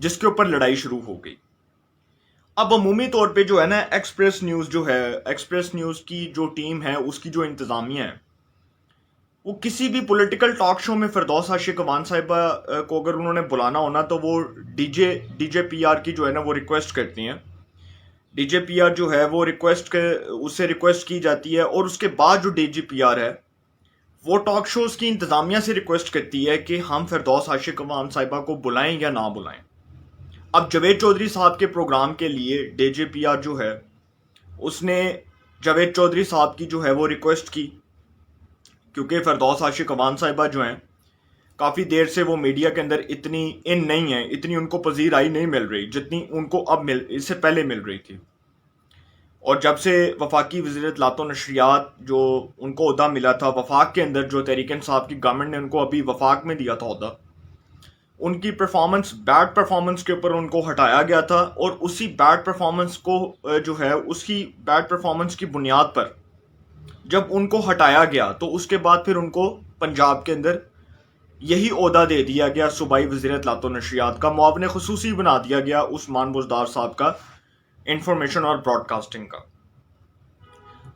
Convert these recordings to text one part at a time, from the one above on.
جس کے اوپر لڑائی شروع ہو گئی. اب عمومی طور پہ جو ہے نا ایکسپریس نیوز کی جو ٹیم ہے، اس کی جو انتظامیہ ہے، وہ کسی بھی پولیٹیکل ٹاک شو میں فردوس عاشق امان صاحبہ کو اگر انہوں نے بلانا ہونا تو وہ ڈی جے پی آر کی جو ہے نا وہ ریکویسٹ کرتی ہیں. ڈی جے پی آر جو ہے وہ اس سے ریکویسٹ کی جاتی ہے، اور اس کے بعد جو ڈی جے پی آر ہے وہ ٹاک شوز کی انتظامیہ سے ریکویسٹ کرتی ہے کہ ہم فردوس عاشق امان صاحبہ کو بلائیں یا نہ بلائیں. اب جاوید چودھری صاحب کے پروگرام کے لیے ڈی جے پی آر جو ہے اس نے جاوید چودھری صاحب کی جو ہے وہ ریکویسٹ کی، کیونکہ فردوس عاشق امان صاحبہ جو ہیں کافی دیر سے وہ میڈیا کے اندر اتنی ان نہیں ہیں، اتنی ان کو پذیرائی نہیں مل رہی جتنی ان کو اب اس سے پہلے مل رہی تھی. اور جب سے وفاقی وزیر اطلاعات و نشریات جو ان کو عہدہ ملا تھا وفاق کے اندر، جو تحریک انصاف کی گورنمنٹ نے ان کو ابھی وفاق میں دیا تھا عہدہ، ان کی بیڈ پرفارمنس کے اوپر ان کو ہٹایا گیا تھا. اور اسی بیڈ پرفارمنس کو جو ہے اس کی بیڈ پرفارمنس کی بنیاد پر جب ان کو ہٹایا گیا تو اس کے بعد پھر ان کو پنجاب کے اندر یہی عہدہ دے دیا گیا، صوبائی وزیر اطلاعات و نشریات کا معاون خصوصی بنا دیا گیا عثمان بزدار صاحب کا، انفارمیشن اور براڈ کاسٹنگ کا.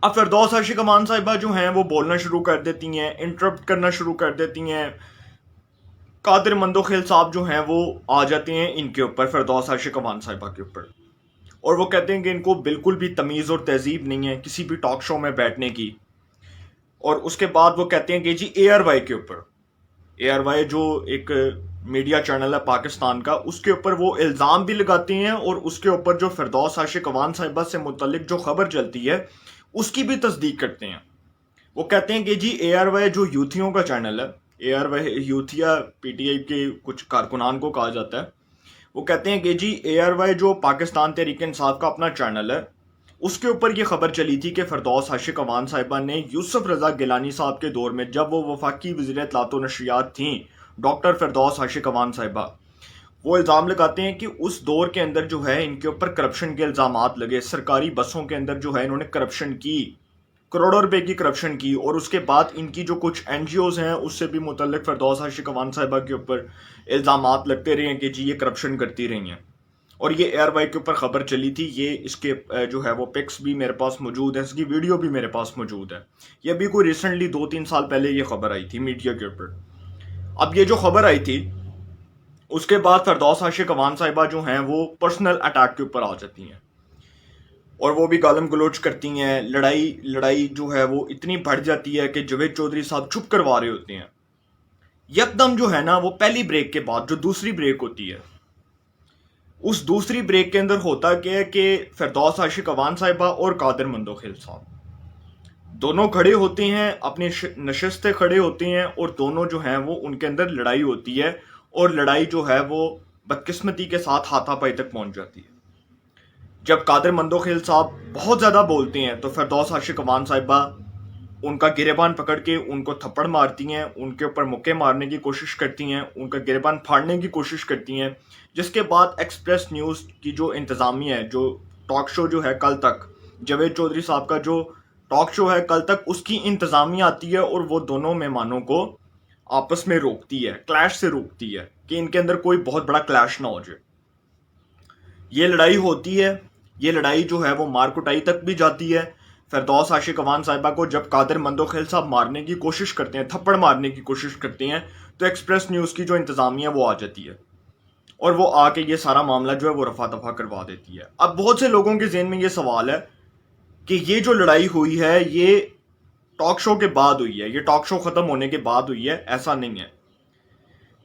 اب فردوس عاشق امان صاحبہ جو ہیں وہ بولنا شروع کر دیتی ہیں، انٹرپٹ کرنا شروع کر دیتی ہیں. قادر مندوخیل صاحب جو ہیں وہ آ جاتے ہیں ان کے اوپر، فردوس عاشق امان صاحبہ کے اوپر، اور وہ کہتے ہیں کہ ان کو بالکل بھی تمیز اور تہذیب نہیں ہے کسی بھی ٹاک شو میں بیٹھنے کی. اور اس کے بعد وہ کہتے ہیں کہ جی اے آر وائی کے اوپر، اے آر وائی جو ایک میڈیا چینل ہے پاکستان کا، اس کے اوپر وہ الزام بھی لگاتے ہیں، اور اس کے اوپر جو فردوس عاشق امان صاحبہ سے متعلق جو خبر چلتی ہے اس کی بھی تصدیق کرتے ہیں. وہ کہتے ہیں کہ جی اے آر وائی جو یوتھیوں کا چینل ہے، اے آر وائی یوتھیا پی ٹی آئی کے کچھ کارکنان کو کہا جاتا ہے، وہ کہتے ہیں کہ جی اے آر وائی جو پاکستان تحریک انصاف کا اپنا چینل ہے، اس کے اوپر یہ خبر چلی تھی کہ فردوس عاشق امان صاحبہ نے یوسف رضا گیلانی صاحب کے دور میں، جب وہ وفاقی وزیر اطلاعات و نشریات تھیں، ڈاکٹر فردوس عاشق امان صاحبہ، وہ الزام لگاتے ہیں کہ اس دور کے اندر جو ہے ان کے اوپر کرپشن کے الزامات لگے. سرکاری بسوں کے اندر جو ہے انہوں نے کرپشن کی، کروڑوں روپے کی کرپشن کی، اور اس کے بعد ان کی جو کچھ این جی اوز ہیں اس سے بھی متعلق فردوس عاشق امان صاحبہ کے اوپر الزامات لگتے رہے ہیں کہ جی یہ کرپشن کرتی رہی ہیں. اور یہ اے آر وائی کے اوپر خبر چلی تھی. یہ اس کے جو ہے وہ پکس بھی میرے پاس موجود ہیں، اس کی ویڈیو بھی میرے پاس موجود ہے. یہ ابھی کوئی ریسنٹلی 2-3 سال پہلے یہ خبر آئی تھی میڈیا کے اوپر. اب یہ جو خبر آئی تھی اس کے بعد فردوس عاشق امان صاحبہ جو ہیں وہ پرسنل اٹیک کے اوپر آ جاتی ہیں، اور وہ بھی گالم گلوچ کرتی ہیں. لڑائی جو ہے وہ اتنی بڑھ جاتی ہے کہ جاوید چودھری صاحب چپ کروا رہے ہوتے ہیں. یکدم جو ہے نا وہ پہلی بریک کے بعد جو دوسری بریک ہوتی ہے، اس دوسری بریک کے اندر ہوتا کیا ہے کہ فردوس عاشق امان صاحبہ اور قادر مندوخیل صاحب دونوں کھڑے ہوتے ہیں، اپنی نشستیں کھڑے ہوتے ہیں، اور دونوں جو ہیں وہ ان کے اندر لڑائی ہوتی ہے، اور لڑائی جو ہے وہ بدقسمتی کے ساتھ ہاتھا پائی تک پہنچ جاتی ہے. جب قادر مندوخیل صاحب بہت زیادہ بولتے ہیں تو فردوس عاشق امان صاحبہ ان کا گریبان پکڑ کے ان کو تھپڑ مارتی ہیں، ان کے اوپر مکے مارنے کی کوشش کرتی ہیں، ان کا گریبان پھاڑنے کی کوشش کرتی ہیں. جس کے بعد ایکسپریس نیوز کی جو انتظامیہ ہے، جو ٹاک شو جو ہے کل تک، جاوید چودھری صاحب کا جو ٹاک شو ہے کل تک، اس کی انتظامیہ آتی ہے اور وہ دونوں مہمانوں کو آپس میں روکتی ہے، کلیش سے روکتی ہے کہ ان کے اندر کوئی بہت بڑا کلیش نہ ہو جائے. یہ لڑائی ہوتی ہے، یہ لڑائی جو ہے وہ مار کٹائی تک بھی جاتی ہے. فردوس عاشق امان صاحبہ کو جب قادر مندوخیل صاحب مارنے کی کوشش کرتے ہیں، تھپڑ مارنے کی کوشش کرتے ہیں، تو ایکسپریس نیوز کی جو انتظامیہ وہ آ جاتی ہے، اور وہ آ کے یہ سارا معاملہ جو ہے وہ رفع دفع کروا دیتی ہے. اب بہت سے لوگوں کے ذہن میں یہ سوال ہے کہ یہ جو لڑائی ہوئی ہے یہ ٹاک شو کے بعد ہوئی ہے، یہ ٹاک شو ختم ہونے کے بعد ہوئی ہے. ایسا نہیں ہے.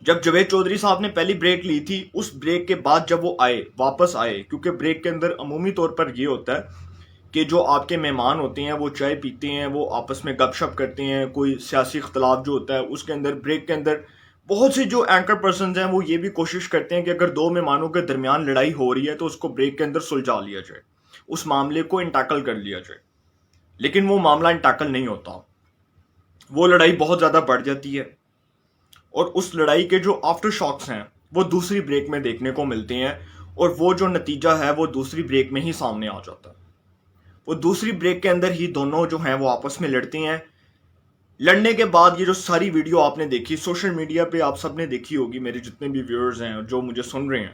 جب جاوید چودھری صاحب نے پہلی بریک لی تھی، اس بریک کے بعد جب وہ واپس آئے، کیونکہ بریک کے اندر عمومی طور پر یہ ہوتا ہے کہ جو آپ کے مہمان ہوتے ہیں وہ چائے پیتے ہیں، وہ آپس میں گپ شپ کرتے ہیں، کوئی سیاسی اختلاف جو ہوتا ہے اس کے اندر بریک کے اندر بہت سے جو اینکر پرسنز ہیں وہ یہ بھی کوشش کرتے ہیں کہ اگر دو مہمانوں کے درمیان لڑائی ہو رہی ہے تو اس کو بریک کے اندر سلجھا لیا جائے، اس معاملے کو انٹیکل کر لیا جائے. لیکن وہ معاملہ انٹیکل نہیں ہوتا، وہ لڑائی بہت زیادہ بڑھ جاتی ہے، اور اس لڑائی کے جو آفٹر شاکس ہیں وہ دوسری بریک میں دیکھنے کو ملتے ہیں، اور وہ جو نتیجہ ہے وہ دوسری بریک میں ہی سامنے آ جاتا ہے. وہ دوسری بریک کے اندر ہی دونوں جو ہیں وہ آپس میں لڑتے ہیں. لڑنے کے بعد یہ جو ساری ویڈیو آپ نے دیکھی سوشل میڈیا پہ، آپ سب نے دیکھی ہوگی، میرے جتنے بھی ویورز ہیں جو مجھے سن رہے ہیں،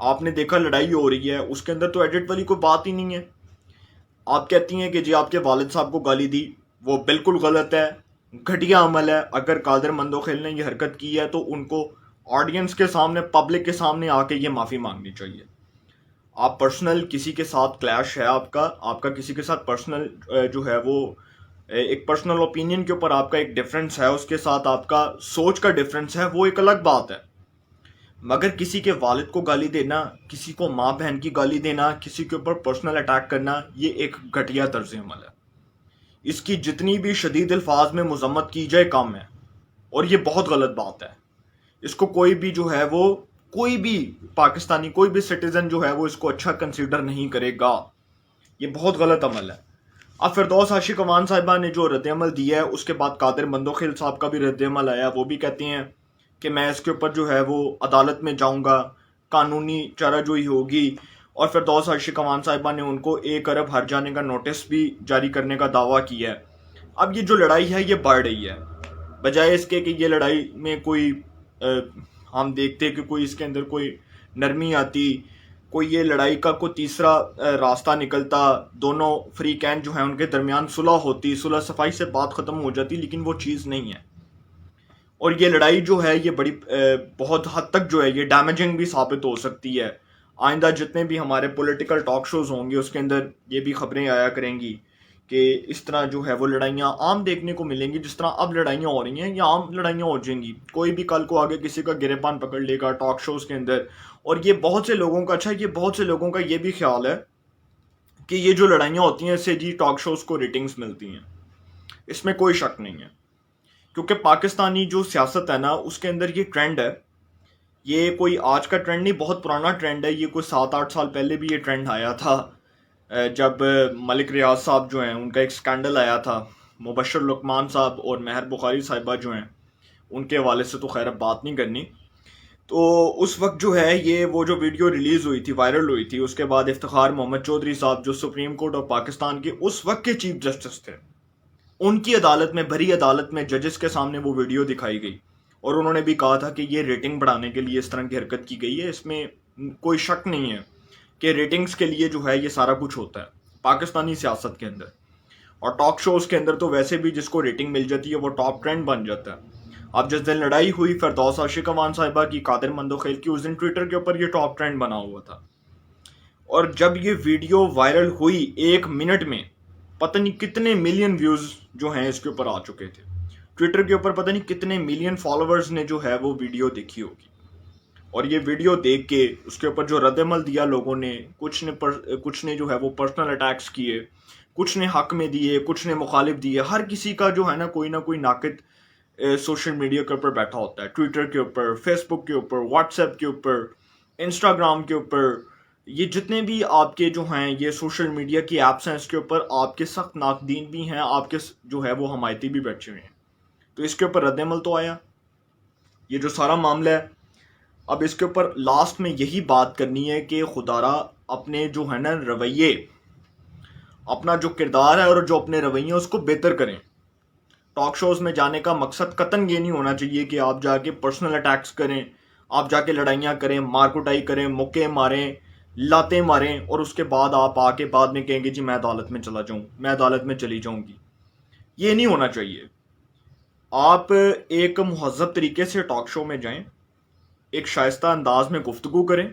آپ نے دیکھا لڑائی ہو رہی ہے، اس کے اندر تو ایڈٹ والی کوئی بات ہی نہیں ہے. آپ کہتی ہیں کہ جی آپ کے والد صاحب کو گالی دی، وہ بالکل غلط ہے، گھٹیا عمل ہے. اگر قادر مندوخیل نے یہ حرکت کی ہے تو ان کو آڈینس کے سامنے، پبلک کے سامنے آ کے یہ معافی مانگنی چاہیے. آپ پرسنل کسی کے ساتھ کلیش ہے، آپ کا کسی کے ساتھ پرسنل جو ہے وہ ایک پرسنل اوپینین کے اوپر آپ کا ایک ڈیفرنس ہے، اس کے ساتھ آپ کا سوچ کا ڈیفرنس ہے، وہ ایک الگ بات ہے. مگر کسی کے والد کو گالی دینا، کسی کو ماں بہن کی گالی دینا، کسی کے اوپر پرسنل اٹیک کرنا، یہ ایک گھٹیا طرز عمل ہے. اس کی جتنی بھی شدید الفاظ میں مذمت کی جائے کم ہے، اور یہ بہت غلط بات ہے. اس کو کوئی بھی جو ہے وہ، کوئی بھی پاکستانی، کوئی بھی سٹیزن جو ہے وہ اس کو اچھا کنسیڈر نہیں کرے گا. یہ بہت غلط عمل ہے. اب فردوس عاشق امان صاحبہ نے جو رد عمل دیا ہے، اس کے بعد قادر مندوخیل صاحب کا بھی رد عمل آیا. وہ بھی کہتے ہیں کہ میں اس کے اوپر جو ہے وہ عدالت میں جاؤں گا، قانونی چارہ جوئی ہوگی. اور فردوس عاشق امان صاحبہ نے ان کو 1 ارب ہر جانے کا نوٹس بھی جاری کرنے کا دعویٰ کیا ہے. اب یہ جو لڑائی ہے یہ بڑھ رہی ہے، بجائے اس کے کہ یہ لڑائی میں کوئی ہم دیکھتے کہ کوئی اس کے اندر کوئی نرمی آتی، کوئی یہ لڑائی کا کوئی تیسرا راستہ نکلتا، دونوں فریقین جو ہیں ان کے درمیان صلح ہوتی، صلح صفائی سے بات ختم ہو جاتی. لیکن وہ چیز نہیں ہے. اور یہ لڑائی جو ہے یہ بڑی بہت حد تک جو ہے یہ ڈیمیجنگ بھی ثابت ہو سکتی ہے. آئندہ جتنے بھی ہمارے پولیٹیکل ٹاک شوز ہوں گے اس کے اندر یہ بھی خبریں آیا کریں گی کہ اس طرح جو ہے وہ لڑائیاں عام دیکھنے کو ملیں گی. جس طرح اب لڑائیاں ہو رہی ہیں یہ عام لڑائیاں ہو جائیں گی. کوئی بھی کل کو آگے کسی کا گریبان پکڑ لے گا ٹاک شوز کے اندر. اور یہ بہت سے لوگوں کا، اچھا یہ بہت سے لوگوں کا یہ بھی خیال ہے کہ یہ جو لڑائیاں ہوتی ہیں اس سے جی ٹاک شوز کو ریٹنگز ملتی ہیں. اس میں کوئی شک نہیں ہے، کیونکہ پاکستانی جو سیاست ہے نا اس کے اندر یہ ٹرینڈ ہے. یہ کوئی آج کا ٹرینڈ نہیں، بہت پرانا ٹرینڈ ہے. یہ کوئی 7-8 سال پہلے بھی یہ ٹرینڈ آیا تھا، جب ملک ریاض صاحب جو ہیں ان کا ایک سکینڈل آیا تھا. مبشر لقمان صاحب اور مہر بخاری صاحبہ جو ہیں ان کے حوالے سے تو خیر اب بات نہیں کرنی. تو اس وقت جو ہے یہ وہ جو ویڈیو ریلیز ہوئی تھی، وائرل ہوئی تھی، اس کے بعد افتخار محمد چودھری صاحب جو سپریم کورٹ آف پاکستان کے اس وقت کے چیف جسٹس تھے، ان کی عدالت میں، بھری عدالت میں ججز کے سامنے وہ ویڈیو دکھائی گئی. اور انہوں نے بھی کہا تھا کہ یہ ریٹنگ بڑھانے کے لیے اس طرح کی حرکت کی گئی ہے. اس میں کوئی شک نہیں ہے کہ ریٹنگز کے لیے جو ہے یہ سارا کچھ ہوتا ہے پاکستانی سیاست کے اندر. اور ٹاک شوز کے اندر تو ویسے بھی جس کو ریٹنگ مل جاتی ہے وہ ٹاپ ٹرینڈ بن جاتا ہے. اب جس دن لڑائی ہوئی فردوس عاشق امان صاحبہ کی قادر مندوخیل کی، اس دن ٹویٹر کے اوپر یہ ٹاپ ٹرینڈ بنا ہوا تھا. اور جب یہ ویڈیو وائرل ہوئی 1 منٹ میں پتہ نہیں کتنے ملین ویوز جو ہیں اس کے اوپر آ چکے تھے. ٹویٹر کے اوپر پتہ نہیں کتنے ملین فالوورز نے جو ہے وہ ویڈیو دیکھی ہوگی. اور یہ ویڈیو دیکھ کے اس کے اوپر جو رد عمل دیا لوگوں نے، کچھ نے جو ہے وہ پرسنل اٹیکس کیے، کچھ نے حق میں دیے، کچھ نے مخالف دیے. ہر کسی کا جو ہے نا کوئی ناقد سوشل میڈیا کے اوپر بیٹھا ہوتا ہے، ٹویٹر کے اوپر، فیس بک کے اوپر، واٹس ایپ کے اوپر، انسٹاگرام کے اوپر. یہ جتنے بھی آپ کے جو ہیں یہ سوشل میڈیا کی ایپس ہیں اس کے اوپر آپ کے سخت ناقدین بھی ہیں، آپ کے جو ہے وہ حمایتی بھی بیٹھے ہوئے ہیں. تو اس کے اوپر رد عمل تو آیا. یہ جو سارا معاملہ ہے، اب اس کے اوپر لاسٹ میں یہی بات کرنی ہے کہ خدارا اپنے جو ہے نا رویے، اپنا جو کردار ہے اور جو اپنے رویے اس کو بہتر کریں. ٹاک شوز میں جانے کا مقصد قطعاً یہ نہیں ہونا چاہیے کہ آپ جا کے پرسنل اٹیکس کریں، آپ جا کے لڑائیاں کریں، مار کٹائی کریں، مکے ماریں، لاتیں ماریں، اور اس کے بعد آپ آ کے بعد میں کہیں گے جی میں عدالت میں چلا جاؤں، میں عدالت میں چلی جاؤں گی. یہ نہیں ہونا چاہیے. آپ ایک مہذب طریقے سے ٹاک شو میں جائیں، ایک شائستہ انداز میں گفتگو کریں،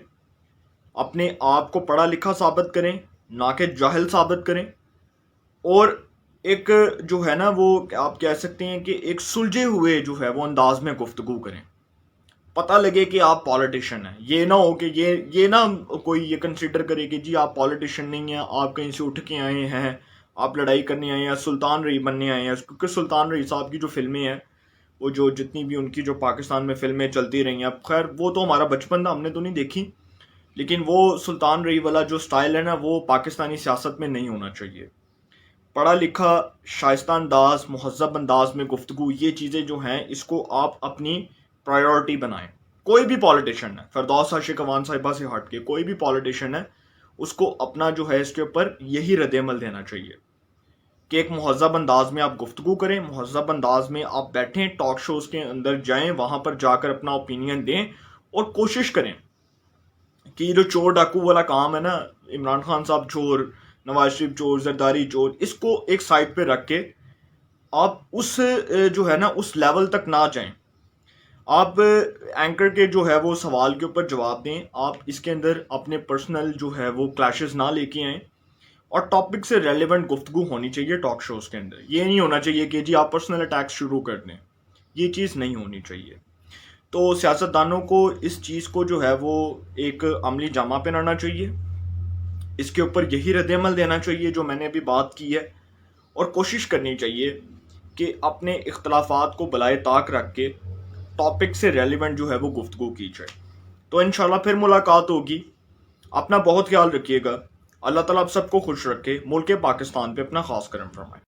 اپنے آپ کو پڑھا لکھا ثابت کریں، نہ کہ جاہل ثابت کریں. اور ایک جو ہے نا وہ آپ کہہ سکتے ہیں کہ ایک سلجھے ہوئے جو ہے وہ انداز میں گفتگو کریں. پتہ لگے کہ آپ پالیٹیشین ہیں. یہ نہ ہو کہ یہ نہ کوئی یہ کنسیڈر کرے کہ جی آپ پالیٹیشین نہیں ہیں، آپ کہیں سے اٹھ کے آئے ہیں، آپ لڑائی کرنے آئے ہیں، سلطان رئی بننے آئے ہیں. کیونکہ سلطان رئی صاحب کی جو فلمیں ہیں، وہ جو جتنی بھی ان کی جو پاکستان میں فلمیں چلتی رہی ہیں، اب خیر وہ تو ہمارا بچپن تھا، ہم نے تو نہیں دیکھی، لیکن وہ سلطان رئی والا جو سٹائل ہے نا وہ پاکستانی سیاست میں نہیں ہونا چاہیے. پڑھا لکھا، شائستہ انداز، مہذب انداز میں گفتگو، یہ چیزیں جو ہیں اس کو آپ اپنی پرائیورٹی بنائیں. کوئی بھی پالیٹیشین ہے، فردوس عاشق امان صاحبہ سے ہٹ کے کوئی بھی پالیٹیشین ہے، اس کو اپنا جو ہے اس کے اوپر یہی رد عمل دینا چاہیے کہ ایک مہذب انداز میں آپ گفتگو کریں، مہذب انداز میں آپ بیٹھیں، ٹاک شوز کے اندر جائیں، وہاں پر جا کر اپنا اوپینین دیں، اور کوشش کریں کہ یہ جو چور ڈاکو والا کام ہے نا، عمران خان صاحب چور، نواز شریف چور، زرداری چور، اس کو ایک سائڈ پہ رکھ کے آپ اس جو ہے نا اس لیول تک نہ جائیں. آپ اینکر کے جو ہے وہ سوال کے اوپر جواب دیں. آپ اس کے اندر اپنے پرسنل جو ہے وہ کلیشز نہ لے کے آئیں، اور ٹاپک سے ریلیونٹ گفتگو ہونی چاہیے ٹاک شوز کے اندر. یہ نہیں ہونا چاہیے کہ جی آپ پرسنل اٹیکس شروع کر دیں، یہ چیز نہیں ہونی چاہیے. تو سیاستدانوں کو اس چیز کو جو ہے وہ ایک عملی جامہ پہنانا چاہیے، اس کے اوپر یہی رد عمل دینا چاہیے جو میں نے ابھی بات کی ہے، اور کوشش کرنی چاہیے کہ اپنے اختلافات کو بالائے طاق رکھ کے ٹاپک سے ریلیونٹ جو ہے وہ گفتگو کی جائے. تو انشاءاللہ پھر ملاقات ہوگی. اپنا بہت خیال رکھیے گا. اللہ تعالیٰ آپ سب کو خوش رکھے. ملک پاکستان پہ اپنا خاص کرم فرمائے.